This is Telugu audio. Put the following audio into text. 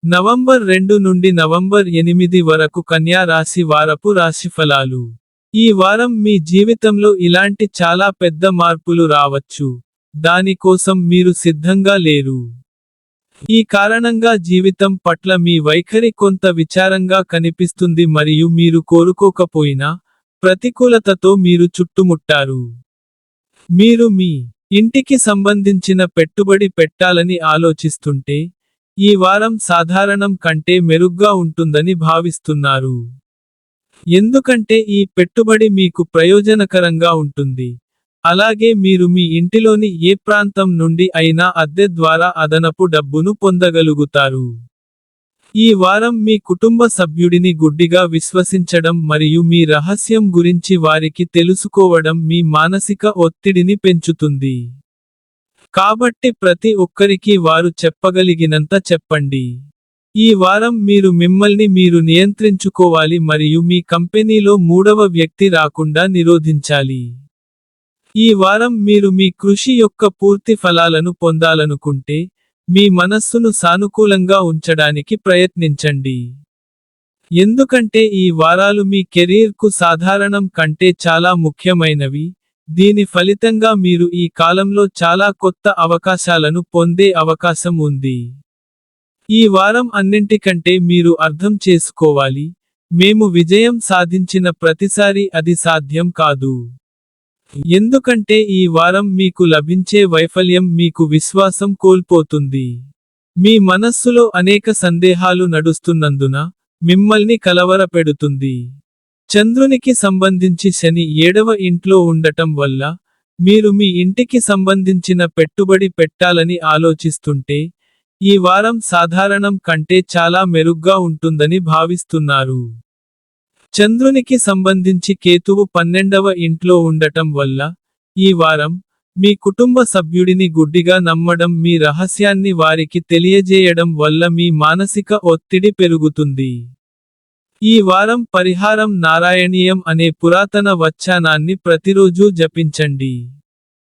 నవంబర్ 2 నుండి నవంబర్ 8 వరకు కన్యా రాశి వారపు రాశిఫలాలు. ఈ వారం మీ జీవితంలో ఇలాంటి చాలా పెద్ద మార్పులు రావచ్చు. దాని కోసం మీరు సిద్ధంగా లేరు. ఈ కారణంగా జీవితం పట్ల మీ వైఖరి కొంత విచారంగా కనిపిస్తుంది మరియు మీరు కోరుకోకపోయినా, ప్రతికూలతతో మీరు చుట్టుముట్టారు. మీరు మీ ఇంటికి సంబంధించిన పెట్టుబడి పెట్టాలని ఆలోచిస్తుంటే, ఈ వారం సాధారణం కంటే మెరుగ్గా ఉంటుందని భావిస్తున్నారు. ఎందుకంటే ఈ పెట్టుబడి మీకు ప్రయోజనకరంగా ఉంటుంది. అలాగే మీరు మీ ఇంటిలోని ఏ ప్రాంతం నుండి అయినా అద్దె ద్వారా అదనపు డబ్బును పొందగలుగుతారు. ఈ వారం మీ కుటుంబ సభ్యుడిని గుడ్డిగా విశ్వసించడం మరియు మీ రహస్యం గురించి వారికి తెలుసుకోవడం మీ మానసిక ఒత్తిడిని పెంచుతుంది. కాబట్టి ప్రతి ఒక్కరికి వారు చెప్పగలిగినంత చెప్పండి. ఈ వారం మీరు మిమ్మల్ని మీరు నియంత్రించుకోవాలి మరియు మీ కంపెనీలో మూడవ వ్యక్తి రాకుండా నిరోధించాలి. ఈ వారం మీరు మీ కృషి యొక్క పూర్తి ఫలాలను పొందాలనుకుంటే, మీ మనస్సును సానుకూలంగా ఉంచడానికి ప్రయత్నించండి. ఎందుకంటే ఈ వారాలు మీ కెరీర్కు సాధారణం కంటే చాలా ముఖ్యమైనవి. దీని ఫలితంగా మీరు ఈ కాలంలో చాలా కొత్త అవకాశాలను పొందే అవకాశం ఉంది. ఈ వారం అన్నింటికంటే మీరు అర్థం చేసుకోవాలి, మేము విజయం సాధించిన ప్రతిసారీ అది సాధ్యం కాదు. ఎందుకంటే ఈ వారం మీకు లభించే వైఫల్యం మీకు విశ్వాసం కోల్పోతుంది. మీ మనస్సులో అనేక సందేహాలు నడుస్తున్నందున, మిమ్మల్ని కలవరపెడుతుంది. చంద్రునికి సంబంధించి శని 7వ ఇంట్లో ఉండటం వల్ల, మీరు మీ ఇంటికి సంబంధించిన పెట్టుబడి పెట్టాలని ఆలోచిస్తుంటే, ఈ వారం సాధారణం కంటే చాలా మెరుగ్గా ఉంటుందని భావిస్తున్నారు. చంద్రునికి సంబంధించి కేతువు 12వ ఇంట్లో ఉండటం వల్ల, ఈ వారం, మీ కుటుంబ సభ్యుడిని గుడ్డిగా నమ్మడం మీ రహస్యాన్ని వారికి తెలియజేయడం వల్ల మీ మానసిక ఒత్తిడి పెరుగుతుంది. ఈ వారం పరిహారం నారాయణీయం అనే పురాతన వచనాన్ని ప్రతిరోజూ జపించండి.